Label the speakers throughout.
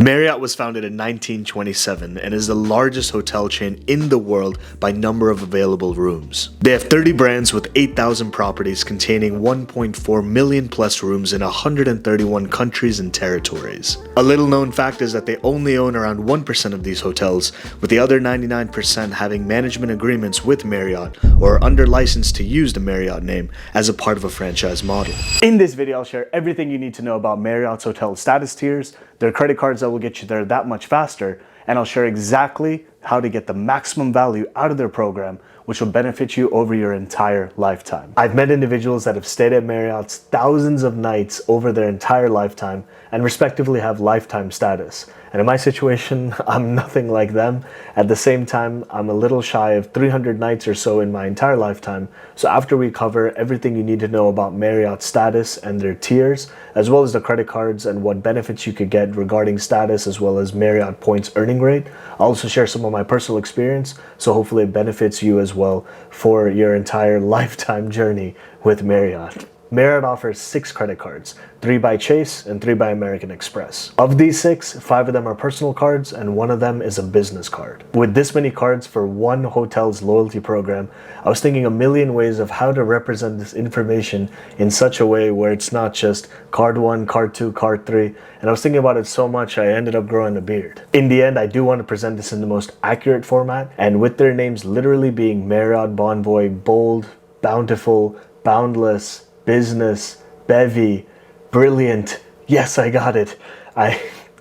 Speaker 1: Marriott was founded in 1927 and is the largest hotel chain in the world by number of available rooms. They have 30 brands with 8,000 properties containing 1.4 million plus rooms in 131 countries and territories. A little known fact is that they only own around 1% of these hotels, with the other 99% having management agreements with Marriott or are under license to use the Marriott name as a part of a franchise model. In this video, I'll share everything you need to know about Marriott's hotel status tiers, their credit cards that will get you there that much faster, and I'll share exactly how to get the maximum value out of their program, which will benefit you over your entire lifetime. I've met individuals that have stayed at Marriott's thousands of nights over their entire lifetime and respectively have lifetime status. And in my situation, I'm nothing like them. At the same time, I'm a little shy of 300 nights or so in my entire lifetime. So after we cover everything you need to know about Marriott's status and their tiers, as well as the credit cards and what benefits you could get regarding status, as well as Marriott points earning rate, I'll also share some of my personal experience, so hopefully it benefits you as well for your entire lifetime journey with Marriott. Marriott offers 6 credit cards, 3 by Chase and 3 by American Express. Of these 6, 5 of them are personal cards and 1 of them is a business card. With this many cards for one hotel's loyalty program, I was thinking a million ways of how to represent this information in such a way where it's not just card 1, card 2, card 3, and I was thinking about it so much I ended up growing a beard. In the end, I do want to present this in the most accurate format, and with their names literally being Marriott, Bonvoy, Bold, Bountiful, Boundless, Business, Bevy, Brilliant. Yes, I got it.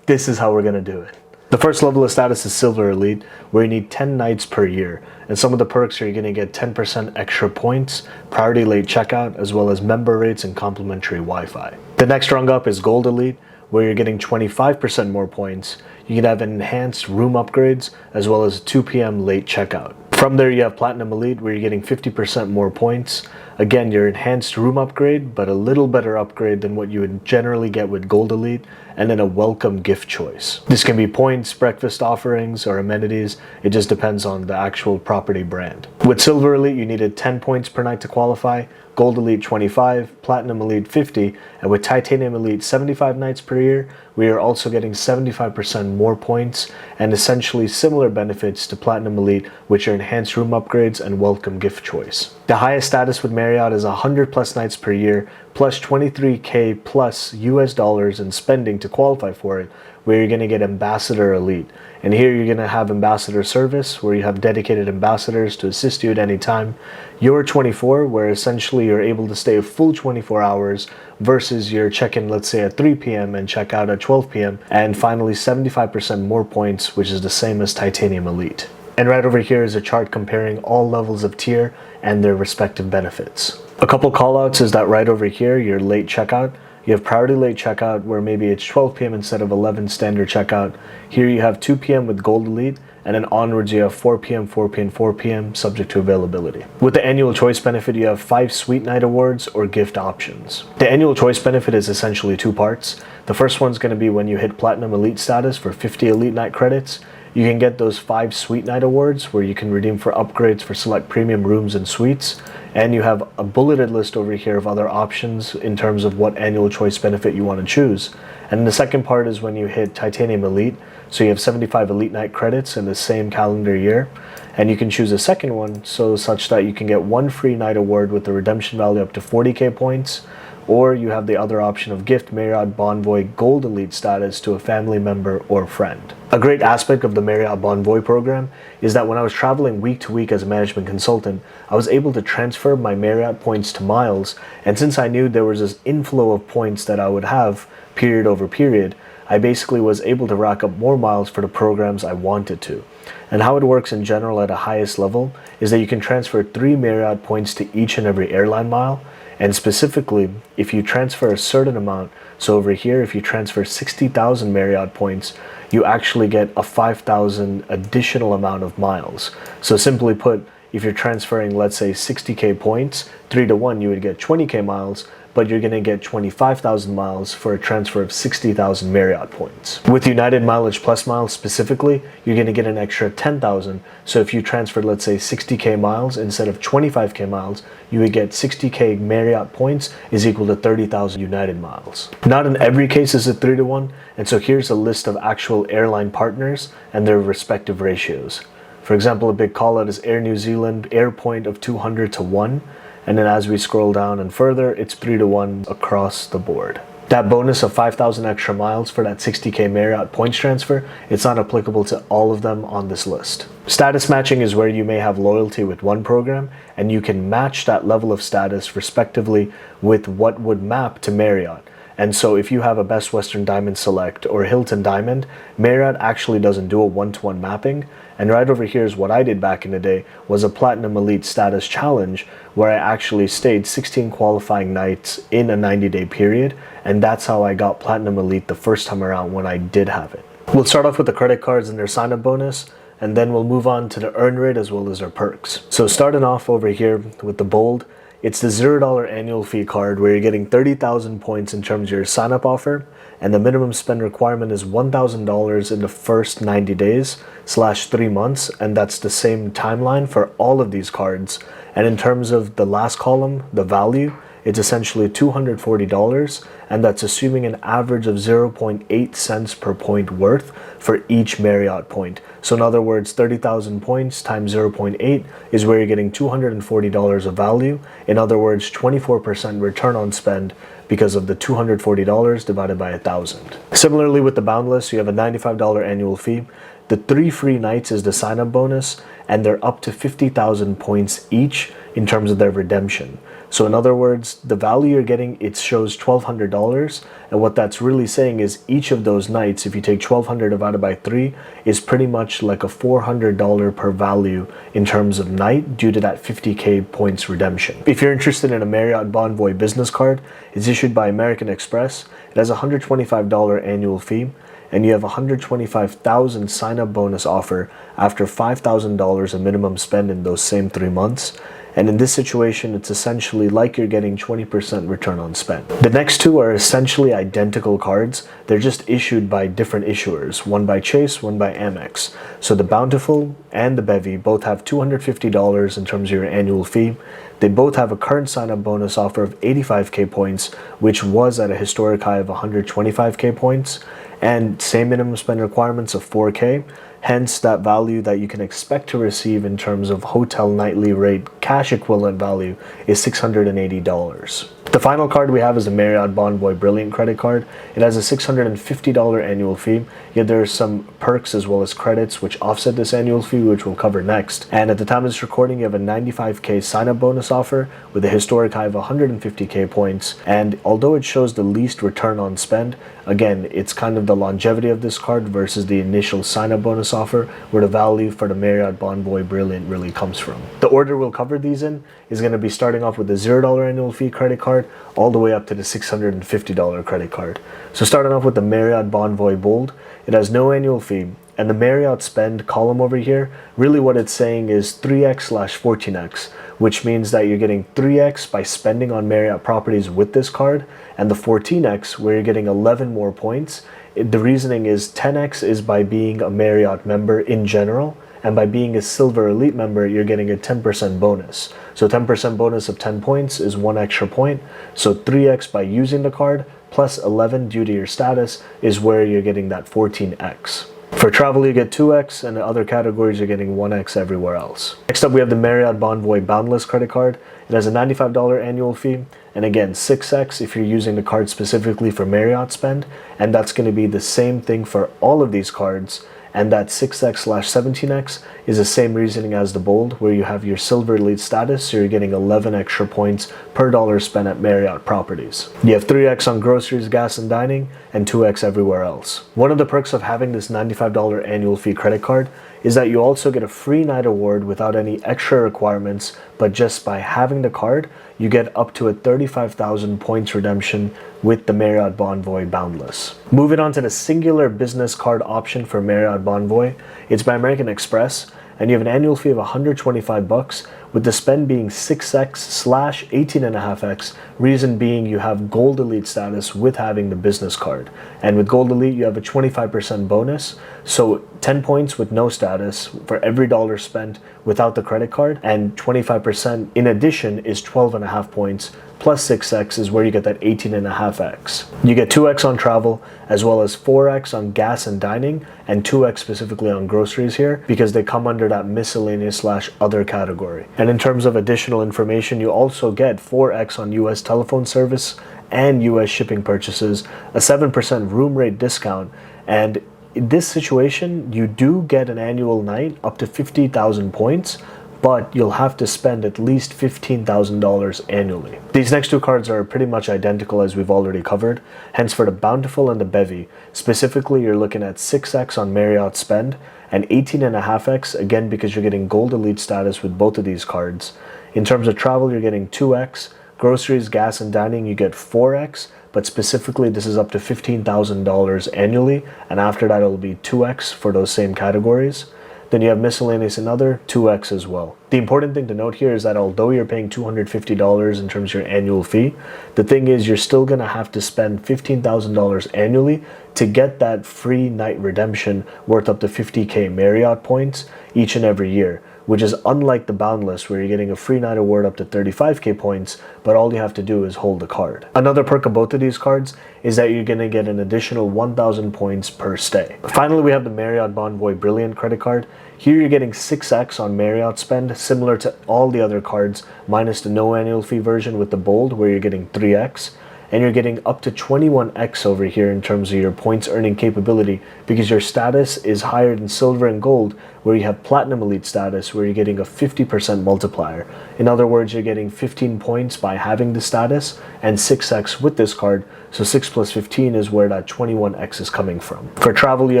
Speaker 1: This is how we're gonna do it. The first level of status is Silver Elite, where you need 10 nights per year. And some of the perks are you're gonna get 10% extra points, priority late checkout, as well as member rates and complimentary Wi-Fi. The next rung up is Gold Elite, where you're getting 25% more points. You can have enhanced room upgrades, as well as 2 p.m. late checkout. From there, you have Platinum Elite, where you're getting 50% more points. Again, your enhanced room upgrade, but a little better upgrade than what you would generally get with Gold Elite, and then a welcome gift choice. This can be points, breakfast offerings, or amenities. It just depends on the actual property brand. With Silver Elite, you needed 10 points per night to qualify, Gold Elite 25, Platinum Elite 50, and with Titanium Elite 75 nights per year, we are also getting 75% more points and essentially similar benefits to Platinum Elite, which are enhanced room upgrades and welcome gift choice. The highest status with Marriott is 100 plus nights per year, plus 23K plus US dollars in spending to qualify for it, where you're going to get Ambassador Elite. And here you're going to have ambassador service, where you have dedicated ambassadors to assist you at any time. You're 24, where essentially you're able to stay a full 24 hours versus your check-in, let's say at 3 p.m. and check out at 12 p.m. And finally, 75% more points, which is the same as Titanium Elite. And right over here is a chart comparing all levels of tier and their respective benefits. A couple callouts is that right over here, your late checkout. You have priority late checkout, where maybe it's 12 p.m. instead of 11 standard checkout. Here you have 2 p.m. with Gold Elite, and then onwards you have 4 p.m., 4 p.m., 4 p.m. subject to availability. With the annual choice benefit, you have 5 Sweet Night Awards or gift options. The annual choice benefit is essentially 2 parts. The first one's going to be when you hit Platinum Elite status for 50 Elite Night credits. You can get those 5 Sweet Night Awards, where you can redeem for upgrades for select premium rooms and suites. And you have a bulleted list over here of other options in terms of what annual choice benefit you want to choose. And the second part is when you hit Titanium Elite. So you have 75 Elite Night credits in the same calendar year. And you can choose a second one, so such that you can get 1 free night award with the redemption value up to 40K points. Or you have the other option of gift Marriott Bonvoy Gold Elite status to a family member or friend. A great aspect of the Marriott Bonvoy program is that when I was traveling week to week as a management consultant, I was able to transfer my Marriott points to miles, and since I knew there was this inflow of points that I would have period over period, I basically was able to rack up more miles for the programs I wanted to. And how it works in general at a highest level is that you can transfer 3 Marriott points to each and every airline mile. And specifically, if you transfer a certain amount, so over here, if you transfer 60,000 Marriott points, you actually get a 5,000 additional amount of miles. So simply put, if you're transferring, let's say 60K points, 3 to 1, you would get 20K miles. but you're going to get 25,000 miles for a transfer of 60,000 Marriott points. With United Mileage Plus miles specifically, you're going to get an extra 10,000. So if you transferred, let's say 60k miles instead of 25k miles, you would get 60k Marriott points is equal to 30,000 United miles. Not in every case is it 3 to 1, and so here's a list of actual airline partners and their respective ratios. For example, a big call out is Air New Zealand, Air Point of 200 to 1, and then as we scroll down and further, it's 3 to 1 across the board. That bonus of 5,000 extra miles for that 60k Marriott points transfer, it's not applicable to all of them on this list. Status matching is where you may have loyalty with one program and you can match that level of status respectively with what would map to Marriott. And so if you have a Best Western Diamond Select or Hilton Diamond, Marriott actually doesn't do a one-to-one mapping. And right over here is what I did back in the day, was a Platinum Elite status challenge where I actually stayed 16 qualifying nights in a 90-day period. And that's how I got Platinum Elite the first time around when I did have it. We'll start off with the credit cards and their sign-up bonus, and then we'll move on to the earn rate as well as their perks. So starting off over here with the bold, it's the $0 annual fee card where you're getting 30,000 points in terms of your sign-up offer, and the minimum spend requirement is $1,000 in the first 90 days / 3 months, and that's the same timeline for all of these cards. And in terms of the last column, the value, it's essentially $240, and that's assuming an average of 0.8 cents per point worth for each Marriott point. So in other words, 30,000 points times 0.8 is where you're getting $240 of value. In other words, 24% return on spend because of the $240 divided by 1,000. Similarly with the Boundless, you have a $95 annual fee. The 3 free nights is the sign-up bonus, and they're up to 50,000 points each in terms of their redemption. So in other words, the value you're getting, it shows $1,200, and what that's really saying is each of those nights, if you take 1,200 divided by 3, is pretty much like a $400 per value in terms of night due to that 50k points redemption. If you're interested in a Marriott Bonvoy business card, it's issued by American Express. It has a $125 annual fee, and you have a $125,000 sign-up bonus offer after $5,000 in minimum spend in those same 3 months. And in this situation, it's essentially like you're getting 20% return on spend. The next two are essentially identical cards. They're just issued by different issuers, one by Chase, one by Amex. So the Bountiful and the Bevy both have $250 in terms of your annual fee. They both have a current sign-up bonus offer of 85k points, which was at a historic high of 125k points, and same minimum spend requirements of 4k. Hence, that value that you can expect to receive in terms of hotel nightly rate cash equivalent value is $680. The final card we have is the Marriott Bonvoy Brilliant credit card. It has a $650 annual fee, yet there are some perks as well as credits which offset this annual fee, which we'll cover next. And at the time of this recording, you have a 95k sign-up bonus offer with a historic high of 150k points. And although it shows the least return on spend, again, it's kind of the longevity of this card versus the initial sign-up bonus offer, where the value for the Marriott Bonvoy Brilliant really comes from. The order we'll cover these in is going to be starting off with the $0 annual fee credit card all the way up to the $650 credit card. So starting off with the Marriott Bonvoy Bold, it has no annual fee, and the Marriott spend column over here, really what it's saying is 3x/14x, which means that you're getting 3x by spending on Marriott properties with this card, and the 14x where you're getting 11 more points. The reasoning is 10x is by being a Marriott member in general, and by being a Silver Elite member, you're getting a 10% bonus. So 10% bonus of 10 points is 1 extra point. So 3x by using the card, plus 11 due to your status is where you're getting that 14x. For travel, you get 2x, and in other categories, you're getting 1x everywhere else. Next up, we have the Marriott Bonvoy Boundless credit card. It has a $95 annual fee, and again, 6x if you're using the card specifically for Marriott spend, and that's going to be the same thing for all of these cards. And that 6x/17x is the same reasoning as the Bold, where you have your Silver Elite status, so you're getting 11 extra points per dollar spent at Marriott properties. You have 3x on groceries, gas, and dining, and 2x everywhere else. One of the perks of having this $95 annual fee credit card is that you also get a free night award without any extra requirements, but just by having the card, you get up to a 35,000 points redemption with the Marriott Bonvoy Boundless. Moving on to the singular business card option for Marriott Bonvoy, it's by American Express, and you have an annual fee of $125, with the spend being 6x/18.5x, reason being you have Gold Elite status with having the business card. And with Gold Elite, you have a 25% bonus, so 10 points with no status for every dollar spent without the credit card, and 25% in addition is 12.5 points, plus 6x is where you get that 18.5x. You get 2x on travel, as well as 4x on gas and dining, and 2x specifically on groceries here, because they come under that miscellaneous/other category. And in terms of additional information, you also get 4x on US telephone service and US shipping purchases, a 7% room rate discount, and in this situation, you do get an annual night up to 50,000 points, but you'll have to spend at least $15,000 annually. These next two cards are pretty much identical as we've already covered. Hence for the Bountiful and the Bevy, specifically you're looking at 6x on Marriott spend and 18.5x, again because you're getting Gold Elite status with both of these cards. In terms of travel, you're getting 2x. Groceries, gas, and dining, you get 4x, but specifically this is up to $15,000 annually, and after that it'll be 2x for those same categories. Then you have miscellaneous and other, 2x as well. The important thing to note here is that although you're paying $250 in terms of your annual fee, the thing is you're still gonna have to spend $15,000 annually to get that free night redemption worth up to 50K Marriott points each and every year, which is unlike the Boundless where you're getting a free night award up to 35K points, but all you have to do is hold the card. Another perk of both of these cards is that you're gonna get an additional 1,000 points per stay. Finally, we have the Marriott Bonvoy Brilliant credit card. Here you're getting 6x on Marriott spend, similar to all the other cards, minus the no annual fee version with the bold where you're getting 3x. And you're getting up to 21x over here in terms of your points earning capability, because your status is higher than silver and gold, where you have platinum elite status where you're getting a 50% multiplier. In other words, you're getting 15 points by having the status and 6x with this card, so 6 plus 15 is where that 21x is coming from. For travel, you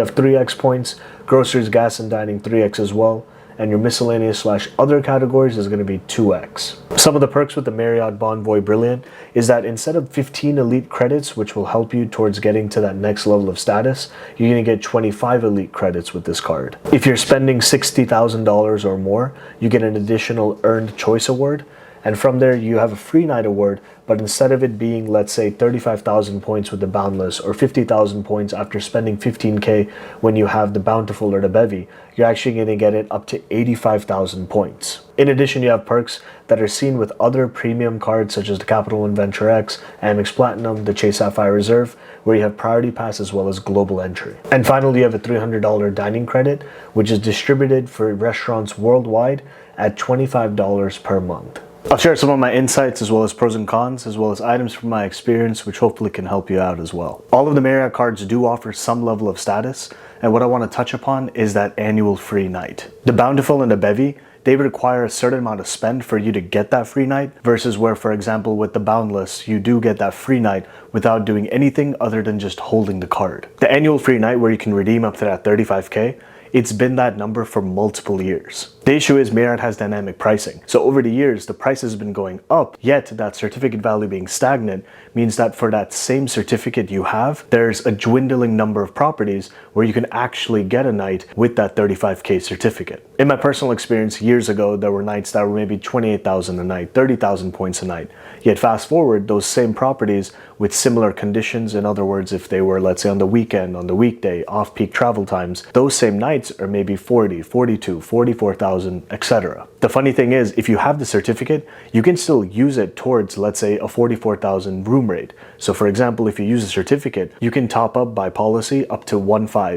Speaker 1: have 3x points, groceries, gas, and dining 3x as well, and your miscellaneous/other categories is going to be 2x. Some of the perks with the Marriott Bonvoy Brilliant is that instead of 15 elite credits, which will help you towards getting to that next level of status, you're going to get 25 elite credits with this card. If you're spending $60,000 or more, you get an additional earned choice award, and from there you have a free night award, but instead of it being, let's say, 35,000 points with the Boundless or 50,000 points after spending 15K when you have the Bountiful or the Bevy, you're actually going to get it up to 85,000 points. In addition, you have perks that are seen with other premium cards such as the Capital One Venture X, Amex Platinum, the Chase Sapphire Reserve, where you have Priority Pass as well as Global Entry. And finally, you have a $300 dining credit, which is distributed for restaurants worldwide at $25 per month. I'll share some of my insights as well as pros and cons, as well as items from my experience, which hopefully can help you out as well. All of the Marriott cards do offer some level of status, and what I want to touch upon is that annual free night. The Bountiful and the Bevy, they require a certain amount of spend for you to get that free night, versus where, for example, with the Boundless, you do get that free night without doing anything other than just holding the card. The annual free night where you can redeem up to that 35K, it's been that number for multiple years. The issue is Marriott has dynamic pricing. So over the years, the price has been going up, yet that certificate value being stagnant means that for that same certificate you have, there's a dwindling number of properties where you can actually get a night with that 35K certificate. In my personal experience, years ago, there were nights that were maybe 28,000 a night, 30,000 points a night. Yet fast forward, those same properties with similar conditions, in other words, if they were, let's say, on the weekend, on the weekday, off-peak travel times, those same nights are maybe 40, 42, 44,000, etc. The funny thing is, if you have the certificate, you can still use it towards, let's say, a 44,000 room rate. So for example, if you use a certificate, you can top up by policy up to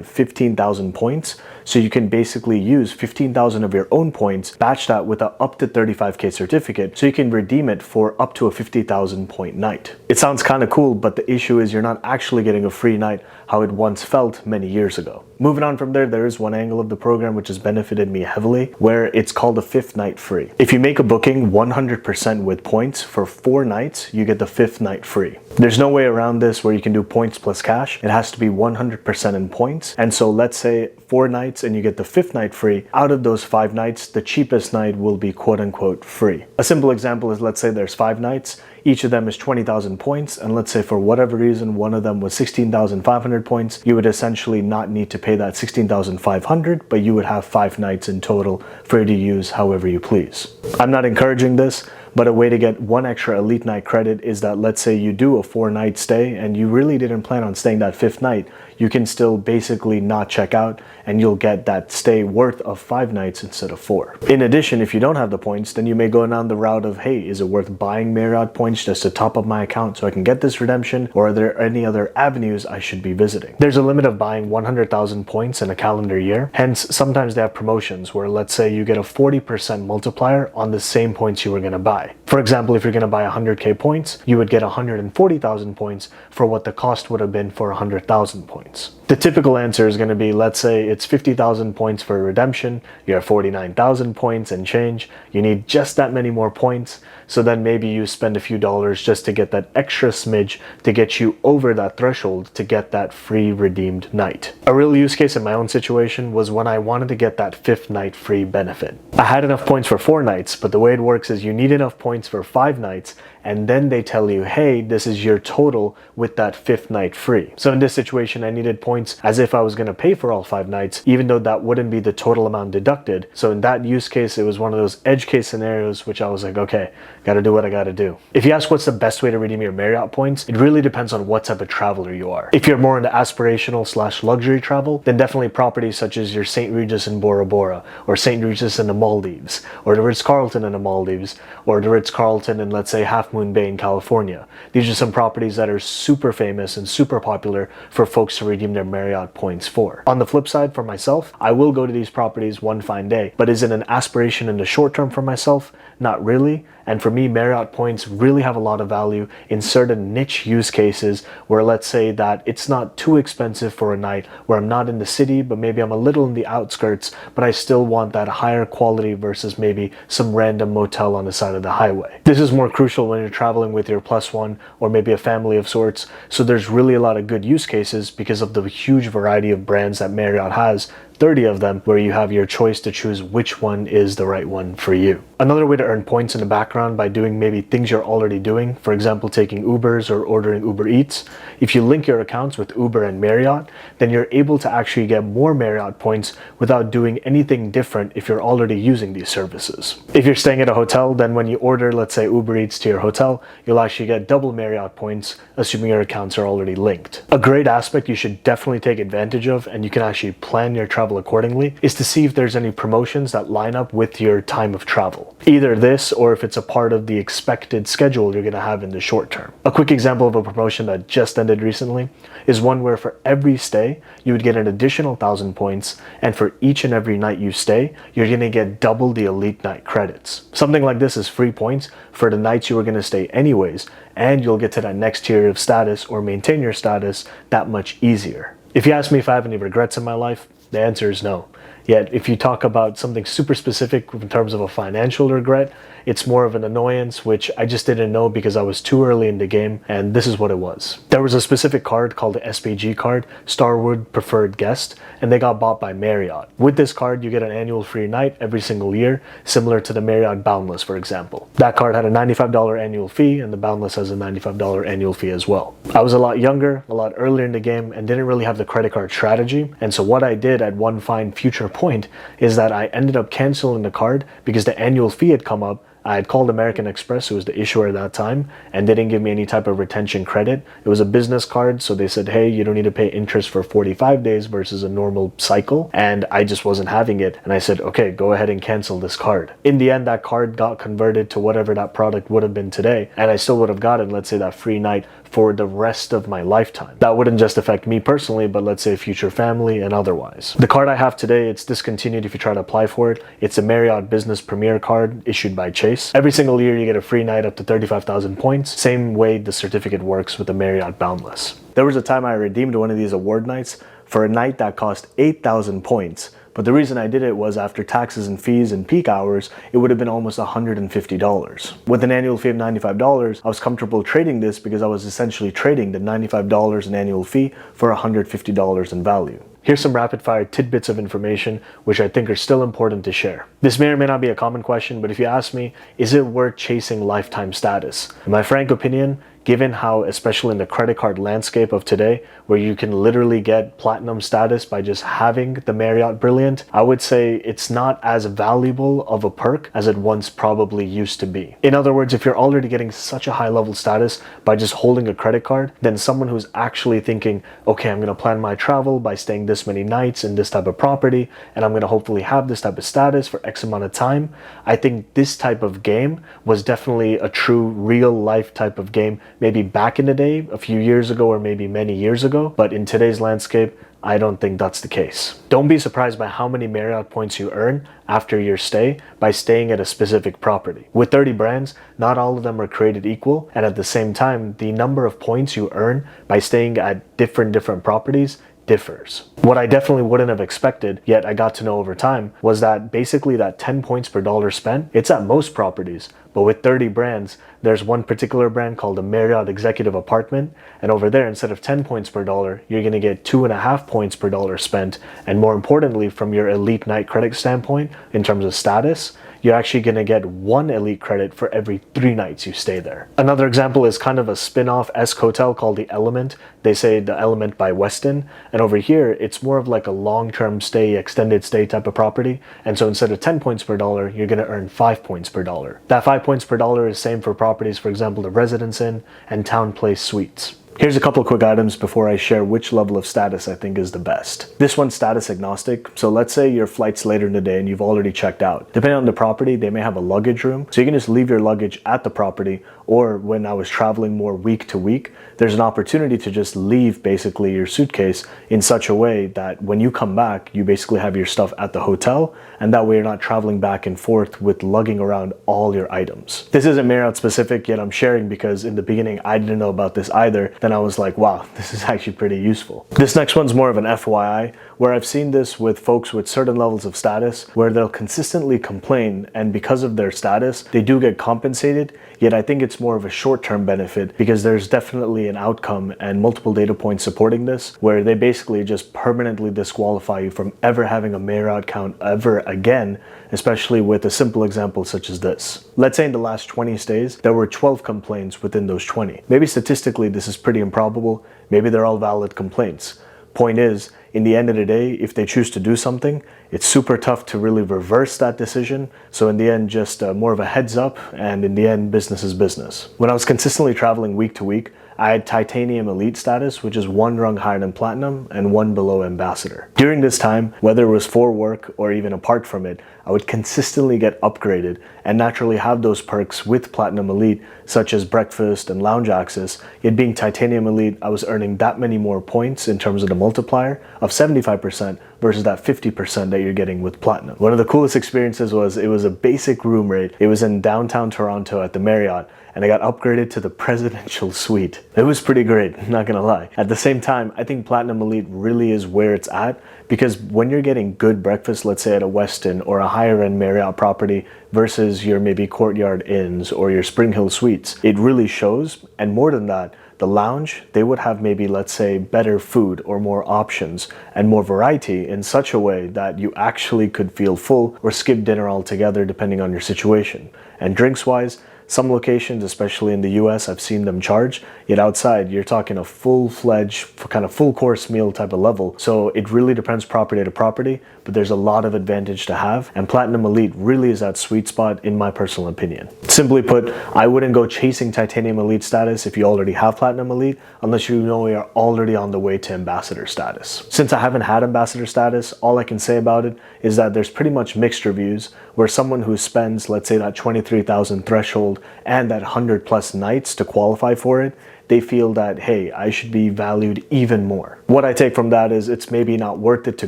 Speaker 1: 15,000 points. So you can basically use 15,000 of your own points, batch that with a up to 35K certificate, so you can redeem it for up to a 50,000 point night. It sounds kind of cool, but the issue is you're not actually getting a free night how it once felt many years ago. Moving on from there, there is one angle of the program which has benefited me heavily, where it's called a 5th night free. If you make a booking 100% with points for 4 nights, you get the 5th night free. There's no way around this where you can do points plus cash. It has to be 100% in points. And so let's say 4 nights and you get the 5th night free. Out of those 5 nights, the cheapest night will be quote unquote free. A simple example is, let's say there's 5 nights. each of them is 20,000 points, and let's say for whatever reason one of them was 16,500 points, you would essentially not need to pay that 16,500, but you would have 5 nights in total for you to use however you please. I'm not encouraging this, but a way to get 1 extra elite night credit is that, let's say you do a 4-night stay and you really didn't plan on staying that 5th night, you can still basically not check out and you'll get that stay worth of 5 nights instead of 4. In addition, if you don't have the points, then you may go down the route of, hey, is it worth buying Marriott points just to top up my account so I can get this redemption, or are there any other avenues I should be visiting? There's a limit of buying 100,000 points in a calendar year. Hence, sometimes they have promotions where, let's say you get a 40% multiplier on the same points you were going to buy. For example, if you're going to buy 100k points, you would get 140,000 points for what the cost would have been for 100,000 points. The typical answer is going to be, let's say it's 50,000 points for a redemption, you have 49,000 points and change, you need just that many more points, so then maybe you spend a few dollars just to get that extra smidge to get you over that threshold to get that free redeemed night. A real use case in my own situation was when I wanted to get that 5th night free benefit. I had enough points for 4 nights, but the way it works is you need enough points for 5 nights, and then they tell you, hey, this is your total with that 5th night free. So in this situation, I needed points as if I was going to pay for all 5 nights, even though that wouldn't be the total amount deducted. So in that use case, it was one of those edge case scenarios, which I was like, okay, gotta do what I gotta do. If you ask what's the best way to redeem your Marriott points, it really depends on what type of traveler you are. If you're more into aspirational / luxury travel, then definitely properties such as your St. Regis in Bora Bora, or St. Regis in the Maldives, or the Ritz-Carlton in the Maldives, or the Ritz-Carlton in, let's say, Half Moon Bay in California. These are some properties that are super famous and super popular for folks to redeem their Marriott points for. On the flip side, for myself, I will go to these properties one fine day, but is it an aspiration in the short term for myself? Not really. And for me, Marriott points really have a lot of value in certain niche use cases where, let's say that it's not too expensive for a night, where I'm not in the city, but maybe I'm a little in the outskirts, but I still want that higher quality versus maybe some random motel on the side of the highway. This is more crucial when you're traveling with your +1 or maybe a family of sorts. So there's really a lot of good use cases because of the huge variety of brands that Marriott has, 30 of them, where you have your choice to choose which one is the right one for you. Another way to earn points in the background by doing maybe things you're already doing, for example, taking Ubers or ordering Uber Eats. If you link your accounts with Uber and Marriott, then you're able to actually get more Marriott points without doing anything different if you're already using these services. If you're staying at a hotel, then when you order, let's say, Uber Eats to your hotel, you'll actually get double Marriott points, assuming your accounts are already linked. A great aspect you should definitely take advantage of, and you can actually plan your travel accordingly, is to see if there's any promotions that line up with your time of travel. Either this, or if it's a part of the expected schedule you're going to have in the short term. A quick example of a promotion that just ended recently is one where for every stay, you would get an additional 1,000 points, and for each and every night you stay, you're going to get double the elite night credits. Something like this is free points for the nights you were going to stay anyways, and you'll get to that next tier of status or maintain your status that much easier. If you ask me if I have any regrets in my life, the answer is no. Yet, if you talk about something super specific in terms of a financial regret, it's more of an annoyance, which I just didn't know because I was too early in the game, and this is what it was. There was a specific card called the SPG card, Starwood Preferred Guest, and they got bought by Marriott. With this card, you get an annual free night every single year, similar to the Marriott Boundless, for example. That card had a $95 annual fee, and the Boundless has a $95 annual fee as well. I was a lot younger, a lot earlier in the game, and didn't really have the credit card strategy, and so what I did at one fine future point is that I ended up canceling the card because the annual fee had come up. I had called American Express, who was the issuer at that time, and they didn't give me any type of retention credit. It was a business card, so they said, hey, you don't need to pay interest for 45 days versus a normal cycle, and I just wasn't having it, and I said, okay, go ahead and cancel this card. In the end, that card got converted to whatever that product would have been today, and I still would have gotten, let's say, that free night for the rest of my lifetime. That wouldn't just affect me personally, but let's say future family and otherwise. The card I have today, it's discontinued if you try to apply for it. It's a Marriott Business Premier card issued by Chase. Every single year you get a free night up to 35,000 points. Same way the certificate works with the Marriott Boundless. There was a time I redeemed one of these award nights for a night that cost 8,000 points. But the reason I did it was after taxes and fees and peak hours, it would have been almost $150. With an annual fee of $95, I was comfortable trading this because I was essentially trading the $95 in annual fee for $150 in value. Here's some rapid fire tidbits of information which I think are still important to share. This may or may not be a common question, but if you ask me, is it worth chasing lifetime status? In my frank opinion, given how, especially in the credit card landscape of today, where you can literally get platinum status by just having the Marriott Brilliant, I would say it's not as valuable of a perk as it once probably used to be. In other words, if you're already getting such a high level status by just holding a credit card, then someone who's actually thinking, okay, I'm gonna plan my travel by staying this many nights in this type of property, and I'm gonna hopefully have this type of status for X amount of time, I think this type of game was definitely a true real life type of game, maybe back in the day, a few years ago, or maybe many years ago, but in today's landscape, I don't think that's the case. Don't be surprised by how many Marriott points you earn after your stay by staying at a specific property. With 30 brands, not all of them are created equal, and at the same time, the number of points you earn by staying at different properties differs. What I definitely wouldn't have expected, yet I got to know over time, was that basically that 10 points per dollar spent, it's at most properties, but with 30 brands, there's one particular brand called the Marriott Executive Apartment, and over there, instead of 10 points per dollar, you're gonna get 2.5 points per dollar spent, and more importantly, from your elite night credit standpoint, in terms of status, you're actually gonna get 1 elite credit for every 3 nights you stay there. Another example is kind of a spin-off-esque hotel called the Element. They say the Element by Westin, and over here, it's more of like a long-term stay, extended stay type of property, and so instead of 10 points per dollar, you're gonna earn 5 points per dollar. That 5 points per dollar is same for properties, for example, the Residence Inn and Town Place Suites. Here's a couple quick items before I share which level of status I think is the best. This one's status agnostic, so let's say your flight's later in the day and you've already checked out. Depending on the property, they may have a luggage room, so you can just leave your luggage at the property, or when I was traveling more week to week, there's an opportunity to just leave basically your suitcase in such a way that when you come back, you basically have your stuff at the hotel, and that way you're not traveling back and forth with lugging around all your items. This isn't Marriott specific, yet I'm sharing because in the beginning I didn't know about this either. Then I was like, wow, this is actually pretty useful. This next one's more of an FYI, where I've seen this with folks with certain levels of status where they'll consistently complain, and because of their status, they do get compensated, yet I think it's more of a short-term benefit because there's definitely an outcome and multiple data points supporting this, where they basically just permanently disqualify you from ever having a Marriott account ever again, especially with a simple example such as this. Let's say in the last 20 stays, there were 12 complaints within those 20. Maybe statistically this is pretty improbable, maybe they're all valid complaints. Point is, in the end of the day, if they choose to do something, it's super tough to really reverse that decision. So in the end, just more of a heads up, and in the end, business is business. When I was consistently traveling week to week, I had Titanium Elite status, which is 1 rung higher than Platinum and 1 below Ambassador. During this time, whether it was for work or even apart from it, I would consistently get upgraded and naturally have those perks with Platinum Elite, such as breakfast and lounge access. Yet being Titanium Elite, I was earning that many more points in terms of the multiplier of 75% versus that 50% that you're getting with Platinum. One of the coolest experiences was it was a basic room rate. It was in downtown Toronto at the Marriott, and I got upgraded to the presidential suite. It was pretty great, not gonna lie. At the same time, I think Platinum Elite really is where it's at, because when you're getting good breakfast, let's say at a Westin or a higher end Marriott property versus your maybe Courtyard Inns or your Spring Hill Suites, it really shows. And more than that, the lounge, they would have maybe, let's say, better food or more options and more variety in such a way that you actually could feel full or skip dinner altogether depending on your situation. And drinks wise, some locations, especially in the US, I've seen them charge, yet outside you're talking a full-fledged, kind of full course meal type of level. So it really depends property to property, but there's a lot of advantage to have, and Platinum Elite really is that sweet spot in my personal opinion. Simply put, I wouldn't go chasing Titanium Elite status if you already have Platinum Elite, unless you know you're already on the way to Ambassador status. Since I haven't had Ambassador status, all I can say about it is that there's pretty much mixed reviews, where someone who spends, let's say, that 23,000 threshold and that 100 plus nights to qualify for it, they feel that, hey, I should be valued even more. What I take from that is it's maybe not worth it to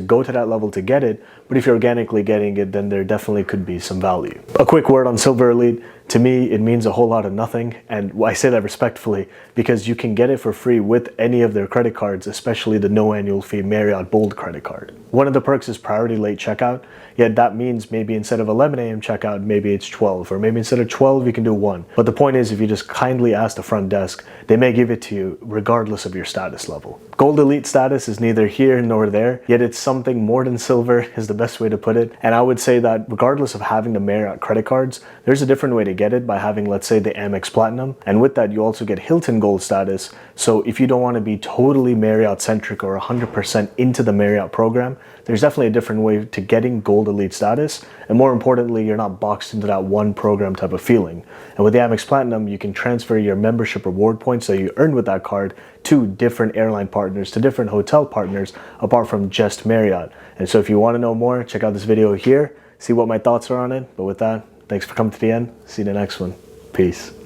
Speaker 1: go to that level to get it, but if you're organically getting it, then there definitely could be some value. A quick word on Silver Elite. To me, it means a whole lot of nothing, and I say that respectfully because you can get it for free with any of their credit cards, especially the no annual fee Marriott Bold credit card. One of the perks is priority late checkout, yet that means maybe instead of 11 a.m. checkout, maybe it's 12, or maybe instead of 12, you can do 1. But the point is, if you just kindly ask the front desk, they may they give it to you regardless of your status level. Gold Elite status is neither here nor there, yet it's something more than silver is the best way to put it. And I would say that regardless of having the Marriott credit cards, there's a different way to get it by having, let's say, the Amex Platinum. And with that, you also get Hilton Gold status. So if you don't want to be totally Marriott centric or 100% into the Marriott program, there's definitely a different way to getting Gold Elite status. And more importantly, you're not boxed into that one program type of feeling. And with the Amex Platinum, you can transfer your membership reward points that you earned with that card to different airline partners, to different hotel partners, apart from just Marriott. And so if you want to know more, check out this video here, see what my thoughts are on it. But with that, thanks for coming to the end. See you in the next one. Peace.